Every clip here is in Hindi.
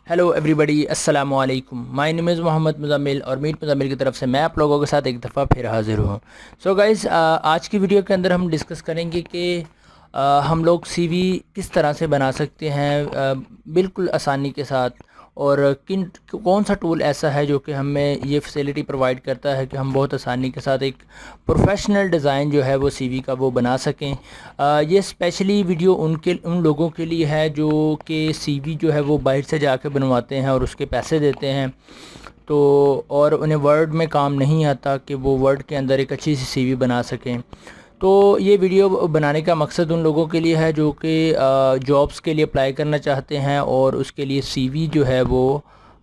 हेलो एवरीबॉडी, अस्सलाम वालेकुम। My name is Mohammed Muzammil और मीट मुज़म्मिल की तरफ से मैं आप लोगों के साथ एक दफ़ा फिर हाज़िर हूँ। सो गाइज़, आज की वीडियो के अंदर हम डिस्कस करेंगे कि हम लोग सीवी किस तरह से बना सकते हैं बिल्कुल आसानी के साथ, और कौन सा टूल ऐसा है जो कि हमें ये फैसिलिटी प्रोवाइड करता है कि हम बहुत आसानी के साथ एक प्रोफेशनल डिज़ाइन जो है वो सीवी का वो बना सकें। ये स्पेशली वीडियो उन लोगों के लिए है जो कि सीवी जो है वो बाहर से जाके बनवाते हैं और उसके पैसे देते हैं, तो और उन्हें वर्ड में काम नहीं आता कि वो वर्ड के अंदर एक अच्छी सी सीवी बना सकें। तो ये वीडियो बनाने का मकसद उन लोगों के लिए है जो कि जॉब्स के लिए अप्लाई करना चाहते हैं और उसके लिए सीवी जो है वो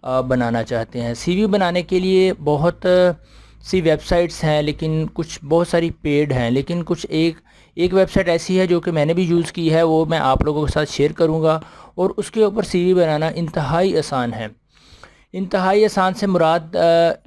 बनाना चाहते हैं। सीवी बनाने के लिए बहुत सी वेबसाइट्स हैं, लेकिन कुछ बहुत सारी पेड हैं, लेकिन कुछ एक वेबसाइट ऐसी है जो कि मैंने भी यूज़ की है, वो मैं आप लोगों के साथ शेयर करूंगा। और उसके ऊपर सीवी बनाना इंतहाई आसान है। इंतहाई आसान से मुराद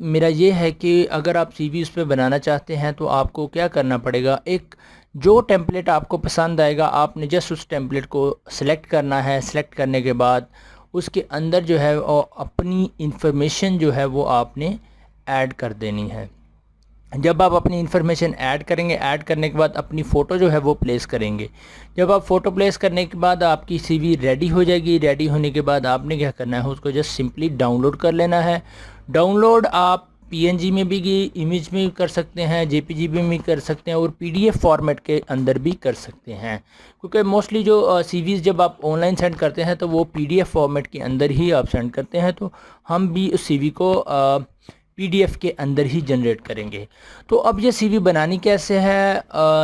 मेरा ये है कि अगर आप सीवी उस पर बनाना चाहते हैं तो आपको क्या करना पड़ेगा, एक जो टेम्पलेट आपको पसंद आएगा आपने जस्ट उस टेम्पलेट को सिलेक्ट करना है। सिलेक्ट करने के बाद उसके अंदर जो है अपनी इंफॉर्मेशन जो है वो आपने ऐड कर देनी है। जब आप अपनी इन्फॉर्मेशन ऐड करेंगे, ऐड करने के बाद अपनी फ़ोटो जो है वो प्लेस करेंगे। जब आप फ़ोटो प्लेस करने के बाद आपकी सीवी रेडी हो जाएगी। रेडी होने के बाद आपने क्या करना है, उसको जस्ट सिंपली डाउनलोड कर लेना है। डाउनलोड आप पीएनजी में भी इमेज में कर सकते हैं, जेपीजी में भी कर सकते हैं और पीडीएफ फॉर्मेट के अंदर भी कर सकते हैं, क्योंकि मोस्टली जो सीवीज़ जब आप ऑनलाइन सेंड करते हैं तो वो पीडीएफ फॉर्मेट के अंदर ही आप सेंड करते हैं। तो हम भी उस सीवी को पीडीएफ के अंदर ही जनरेट करेंगे। तो अब ये सीवी बनानी कैसे है,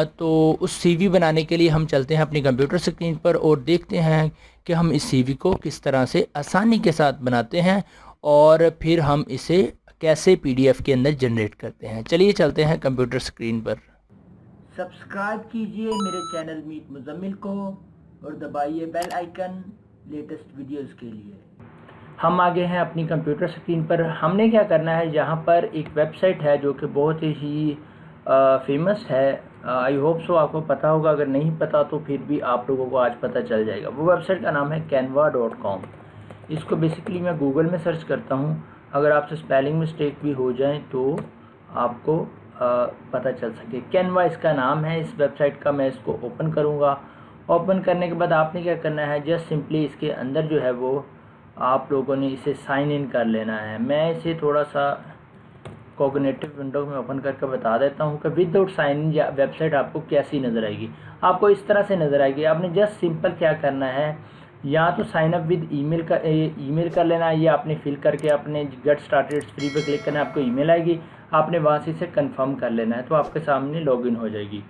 तो उस सीवी बनाने के लिए हम चलते हैं अपनी कंप्यूटर स्क्रीन पर और देखते हैं कि हम इस सीवी को किस तरह से आसानी के साथ बनाते हैं और फिर हम इसे कैसे पीडीएफ के अंदर जनरेट करते हैं। चलिए चलते हैं कंप्यूटर स्क्रीन पर। सब्सक्राइब कीजिए मेरे चैनल मीट मुज़म्मिल को और दबाइए बेल आइकन लेटेस्ट वीडियोस के लिए। हम आगे हैं अपनी कंप्यूटर स्क्रीन पर। हमने क्या करना है, यहाँ पर एक वेबसाइट है जो कि बहुत ही फेमस है। आई होप सो आपको पता होगा, अगर नहीं पता तो फिर भी आप लोगों को आज पता चल जाएगा। वो वेबसाइट का नाम है canva.com। इसको बेसिकली मैं गूगल में सर्च करता हूँ। अगर आपसे स्पेलिंग मिस्टेक भी हो जाए तो आपको पता चल सके। कैनवा इसका नाम है इस वेबसाइट का। मैं इसको ओपन करूँगा। ओपन करने के बाद आपने क्या करना है, जस्ट सिंपली इसके अंदर जो है वो आप लोगों ने इसे साइन इन कर लेना है। मैं इसे थोड़ा सा कॉग्निटिव विंडो में ओपन करके बता देता हूँ कि विदाउट साइन इन वेबसाइट आपको कैसी नज़र आएगी। आपको इस तरह से नज़र आएगी। आपने जस्ट सिंपल क्या करना है, या तो साइन अप विद ईमेल कर लेना है, या आपने फिल करके अपने गेट स्टार्टेड फ्री पे क्लिक करना है, आपको ईमेल आएगी, आपने वहाँ से इसे कंफर्म कर लेना है तो आपके सामने लॉगिन हो जाएगी।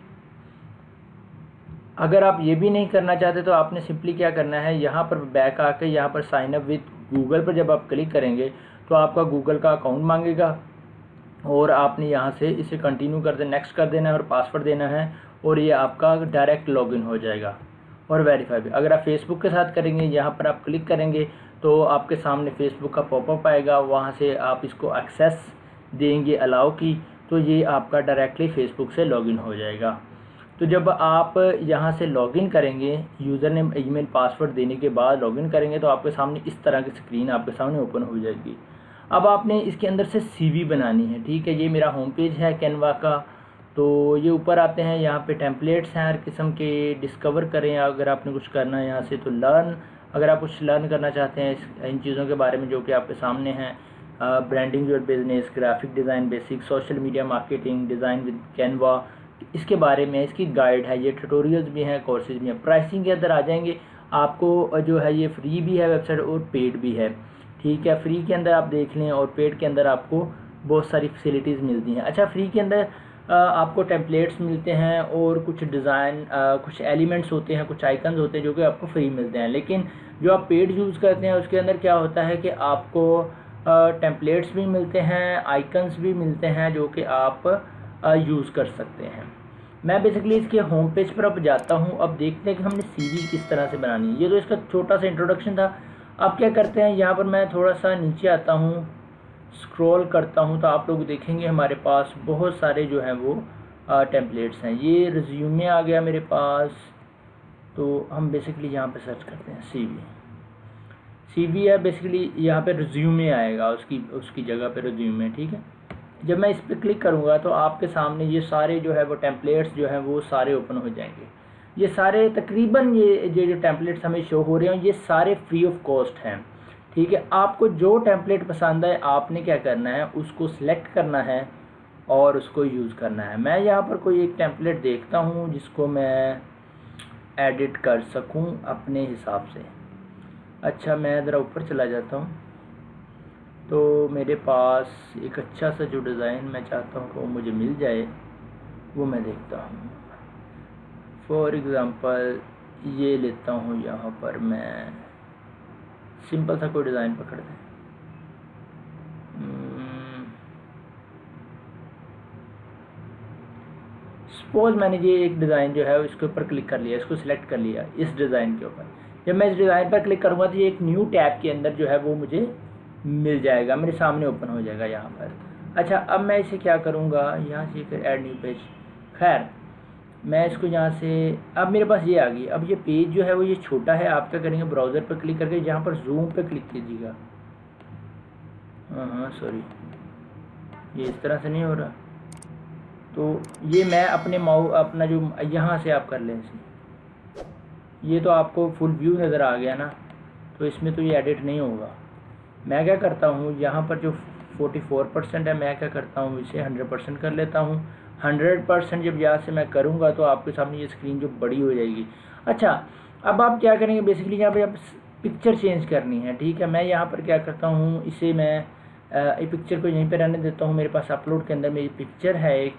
अगर आप ये भी नहीं करना चाहते तो आपने सिंपली क्या करना है, यहाँ पर बैक आके यहाँ पर साइन अप विद गूगल पर जब आप क्लिक करेंगे तो आपका गूगल का अकाउंट मांगेगा और आपने यहाँ से इसे कंटिन्यू कर देना, नेक्स्ट कर देना है और पासवर्ड देना है और ये आपका डायरेक्ट लॉगिन हो जाएगा और वेरीफाई भी। अगर आप फेसबुक के साथ करेंगे, यहाँ पर आप क्लिक करेंगे तो आपके सामने फेसबुक का पॉपअप आएगा, वहाँ से आप इसको एक्सेस देंगे अलाउ की, तो ये आपका डायरेक्टली फेसबुक से लॉगिन हो जाएगा। तो जब आप यहाँ से लॉगिन करेंगे, यूज़र नेम ईमेल पासवर्ड देने के बाद लॉगिन करेंगे तो आपके सामने इस तरह की स्क्रीन आपके सामने ओपन हो जाएगी। अब आपने इसके अंदर से सीवी बनानी है। ठीक है, ये मेरा होम पेज है कैनवा का। तो ये ऊपर आते हैं, यहाँ पे टेम्पलेट्स हैं हर किस्म के, डिस्कवर करें अगर आपने कुछ करना है यहाँ से, तो लर्न अगर आप कुछ लर्न करना चाहते हैं इन चीज़ों के बारे में जो कि आपके सामने हैं। Branding your business, graphic design basic, social media marketing, design with Canva, इसके बारे में इसकी गाइड है। ये ट्यूटोरियल्स भी हैं, कोर्सेज भी हैं। प्राइसिंग के अंदर आ जाएंगे, आपको जो है ये फ्री भी है वेबसाइट और पेड भी है। ठीक है, फ्री के अंदर आप देख लें और पेड के अंदर आपको बहुत सारी फैसिलिटीज़ मिलती हैं। अच्छा, फ्री के अंदर आपको टेम्पलेट्स मिलते हैं और कुछ डिज़ाइन कुछ एलिमेंट्स होते हैं, कुछ आइकन्स होते हैं जो कि आपको फ्री मिलते हैं। लेकिन जो आप पेड यूज़ करते हैं उसके अंदर क्या होता है कि आपको टेम्पलेट्स भी मिलते हैं, आइकन्स भी मिलते हैं जो कि आप यूज़ कर सकते हैं। मैं बेसिकली इसके होम पेज पर अब जाता हूँ। अब देखते हैं कि हमने सीवी किस तरह से बनानी है। ये तो इसका छोटा सा इंट्रोडक्शन था। अब क्या करते हैं, यहाँ पर मैं थोड़ा सा नीचे आता हूँ, स्क्रॉल करता हूँ तो आप लोग देखेंगे हमारे पास बहुत सारे जो हैं वो टेम्पलेट्स हैं। ये रिज्यूमे आ गया मेरे पास, तो हम बेसिकली यहाँ पे सर्च करते हैं सीवी। CV है बेसिकली, यहाँ पे रिज्यूमे आएगा, उसकी जगह पे रिज्यूमे, ठीक है। जब मैं इस पर क्लिक करूँगा तो आपके सामने ये सारे जो है वो टेम्पलेट्स जो हैं वो सारे ओपन हो जाएंगे। ये सारे तकरीबन ये जो टेम्पलेट्स हमें शो हो रहे हैं ये सारे फ्री ऑफ कॉस्ट हैं, ठीक है। आपको जो टेम्पलेट पसंद है आपने क्या करना है, उसको सिलेक्ट करना है और उसको यूज़ करना है। मैं यहाँ पर कोई एक टेम्पलेट देखता हूँ जिसको मैं एडिट कर सकूँ अपने हिसाब से। अच्छा, मैं ज़रा ऊपर चला जाता हूँ तो मेरे पास एक अच्छा सा जो डिज़ाइन मैं चाहता हूँ कि वो मुझे मिल जाए वो मैं देखता हूँ। फॉर एग्ज़ाम्पल ये लेता हूँ, यहाँ पर मैं सिंपल सा कोई डिज़ाइन पकड़ दें। सपोज़ मैंने ये एक डिज़ाइन जो है इसके ऊपर क्लिक कर लिया, इसको सिलेक्ट कर लिया इस डिज़ाइन के ऊपर। जब मैं इस डिज़ाइन पर क्लिक करूँगा तो ये एक न्यू टैब के अंदर जो है वो मुझे मिल जाएगा, मेरे सामने ओपन हो जाएगा यहाँ पर। अच्छा, अब मैं इसे क्या करूँगा, यहाँ से फिर ऐड न्यू पेज। खैर, मैं इसको यहाँ से, अब मेरे पास ये आ गई। अब ये पेज जो है वो ये छोटा है, आप क्या करेंगे, ब्राउज़र पर क्लिक करके यहाँ पर जूम पे क्लिक कीजिएगा। हाँ सॉरी, ये इस तरह से नहीं हो रहा। तो ये मैं अपना जो यहाँ से आप कर लें इसे, ये तो आपको फुल व्यू नज़र आ गया ना, तो इसमें तो ये एडिट नहीं होगा। मैं क्या करता हूँ, यहाँ पर जो 44% है, मैं क्या करता हूँ इसे 100% कर लेता हूँ। 100% जब यहाँ से मैं करूँगा तो आपके सामने ये स्क्रीन जो बड़ी हो जाएगी। अच्छा, अब आप क्या करेंगे, बेसिकली यहाँ पे आप पिक्चर चेंज करनी है, ठीक है। मैं यहाँ पर क्या करता हूँ, इसे मैं ये पिक्चर को यहीं पर रहने देता हूँ। मेरे पास अपलोड के अंदर मेरी पिक्चर है एक,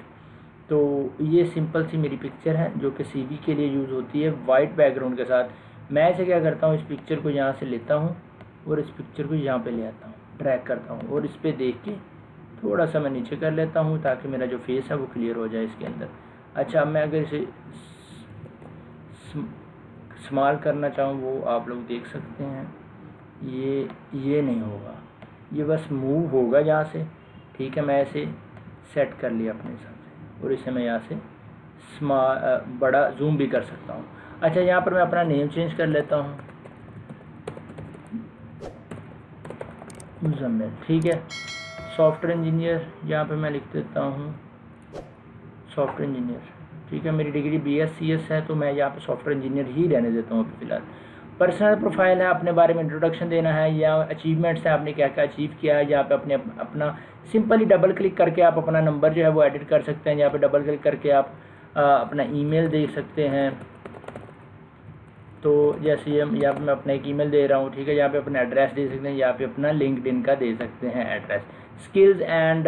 तो ये सिंपल सी मेरी पिक्चर है जो कि CV के लिए यूज़ होती है वाइट बैकग्राउंड के साथ। मैं इसे क्या करता हूँ, इस पिक्चर को यहाँ से लेता हूँ और इस पिक्चर को यहाँ पे ले आता हूँ, ड्रैग करता हूँ और इस पर देख के थोड़ा सा मैं नीचे कर लेता हूँ ताकि मेरा जो फेस है वो क्लियर हो जाए इसके अंदर। अच्छा, अब मैं अगर इसे स्मॉल करना चाहूँ वो आप लोग देख सकते हैं, ये नहीं होगा, ये बस मूव होगा यहाँ से, ठीक है। मैं इसे सेट कर लिया अपने हिसाब से और इसे मैं यहाँ से बड़ा जूम भी कर सकता हूँ। अच्छा, यहाँ पर मैं अपना नेम चेंज कर लेता हूँ, मुज़म्मिल, ठीक है। सॉफ्टवेयर इंजीनियर यहाँ पे मैं लिख देता हूँ सॉफ्टवेयर इंजीनियर, ठीक है। मेरी डिग्री BScs है तो मैं यहाँ पे सॉफ्टवेयर इंजीनियर ही रहने देता हूँ अभी फ़िलहाल। पर्सनल प्रोफाइल है, अपने बारे में इंट्रोडक्शन देना है या अचीवमेंट्स है, आपने क्या क्या अचीव किया है। यहाँ पे अपने अपना सिंपली डबल क्लिक करके आप अपना नंबर जो है वो एडिट कर सकते हैं। यहाँ पे डबल क्लिक करके आप अपना ईमेल दे सकते हैं। तो जैसे ये यहाँ पे मैं अपना एक ईमेल दे रहा हूँ, ठीक है। यहाँ पे अपना एड्रेस दे सकते हैं, यहाँ पे अपना लिंक्डइन का दे सकते हैं एड्रेस। स्किल्स एंड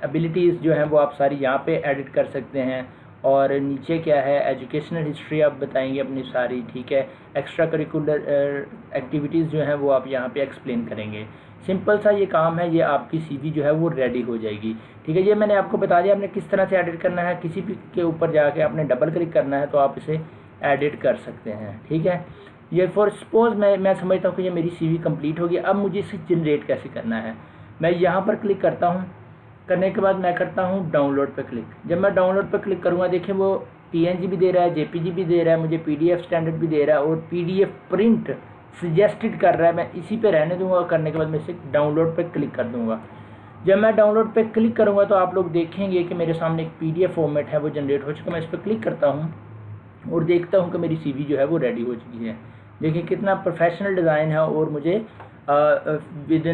एबिलिटीज़ जो हैं वो आप सारी यहाँ पे एडिट कर सकते हैं। और नीचे क्या है, एजुकेशनल हिस्ट्री आप बताएंगे अपनी सारी, ठीक है। एक्स्ट्रा करिकुलर एक्टिविटीज़ जो हैं वो आप यहाँ पे एक्सप्लेन करेंगे। सिंपल सा ये काम है, ये आपकी CV जो है वो रेडी हो जाएगी, ठीक है। ये मैंने आपको बता दिया आपने किस तरह से एडिट करना है। किसी भी के ऊपर जाके आपने डबल क्लिक करना है तो आप इसे एडिट कर सकते हैं, ठीक है। ये फॉर सपोज मैं समझता हूँ कि ये मेरी CV कंप्लीट होगी। अब मुझे इसे जनरेट कैसे करना है, मैं यहाँ पर क्लिक करता हूँ। करने के बाद मैं करता हूँ डाउनलोड पर क्लिक। जब मैं डाउनलोड पर क्लिक करूँगा, देखिए वो PNG भी दे रहा है, JPG भी दे रहा है, मुझे PDF स्टैंडर्ड भी दे रहा है और PDF प्रिंट सजेस्टेड कर रहा है। मैं इसी पे रहने दूँगा। करने के बाद मैं इसे डाउनलोड पर क्लिक कर दूँगा। जब मैं डाउनलोड पे क्लिक करूँगा तो आप लोग देखेंगे कि मेरे सामने एक PDF फॉर्मेट है वो जनरेट हो चुका। मैं इस पर क्लिक करता हूँ और देखता हूँ कि मेरी CV जो है वो रेडी हो चुकी है। देखिए कितना प्रोफेशनल डिज़ाइन है और मुझे विद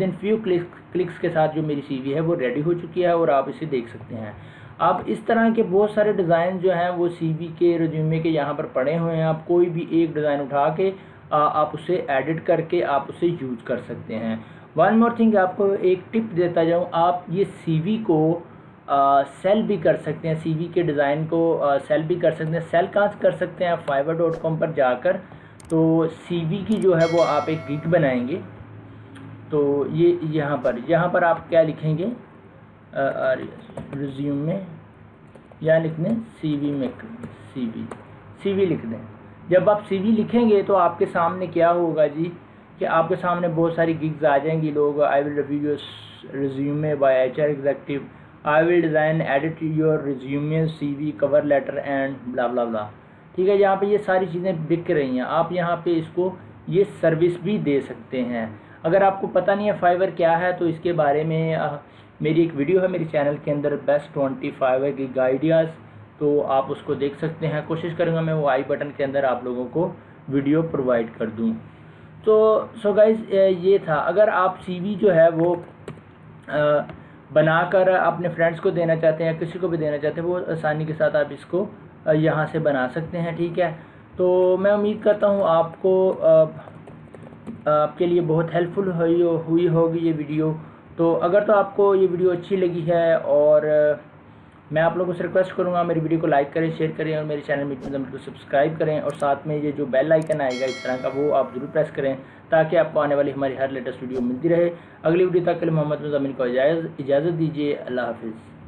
इन फ्यू क्लिक्स के साथ जो मेरी CV है वो रेडी हो चुकी है और आप इसे देख सकते हैं। अब इस तरह के बहुत सारे डिज़ाइन जो हैं वो CV के रिज्यूमे के यहाँ पर पड़े हुए हैं। आप कोई भी एक डिज़ाइन उठा के आप उसे एडिट करके आप उसे यूज़ कर सकते हैं। वन मोर थिंग, आपको एक टिप देता जाऊँ, आप ये CV को सेल भी कर सकते हैं। CV के डिज़ाइन को सेल भी कर सकते हैं। सेल कहाँ से कर सकते हैं, आप fiverr.com पर जाकर तो CV की जो है वो आप एक गिग बनाएंगे। तो ये यहाँ पर आप क्या लिखेंगे, रिज्यूमे या लिख दें CV में CV लिख दें। जब आप CV लिखेंगे तो आपके सामने क्या होगा जी, कि आपके सामने बहुत सारी गिग्स आ जाएंगी। लोग I will review your resume by HR executive, I will design edit your resume CV cover letter and blah blah blah, ठीक है। यहाँ पे ये सारी चीज़ें बिक रही हैं। आप यहाँ पे इसको ये सर्विस भी दे सकते हैं। अगर आपको पता नहीं है फाइवर क्या है तो इसके बारे में मेरी एक वीडियो है मेरे चैनल के अंदर, बेस्ट 20 फाइवर की आइडियाज़, तो आप उसको देख सकते हैं। कोशिश करूँगा मैं वो आई बटन के अंदर आप लोगों को वीडियो प्रोवाइड कर दूँ। तो सो गाइज़ ये था। अगर आप सीवी जो है वो बनाकर अपने फ्रेंड्स को देना चाहते हैं, किसी को भी देना चाहते हैं, वो आसानी के साथ आप इसको यहाँ से बना सकते हैं, ठीक है। तो मैं उम्मीद करता हूँ आपको आपके लिए बहुत हेल्पफुल हुई होगी ये वीडियो। तो अगर तो आपको ये वीडियो अच्छी लगी है, और मैं आप लोगों से रिक्वेस्ट करूँगा मेरी वीडियो को लाइक करें, शेयर करें, और मेरे चैनल मीट मुज़म्मिल को सब्सक्राइब करें, और साथ में ये जो बेल आइकन आएगा इस तरह का, वो आप ज़रूर प्रेस करें ताकि आपको आने वाली हमारी हर लेटेस्ट वीडियो मिलती रहे। अगली वीडियो तक के लिए मोहम्मद मुज़म्मिल को इजाज़त दीजिए। अल्लाह हाफिज़।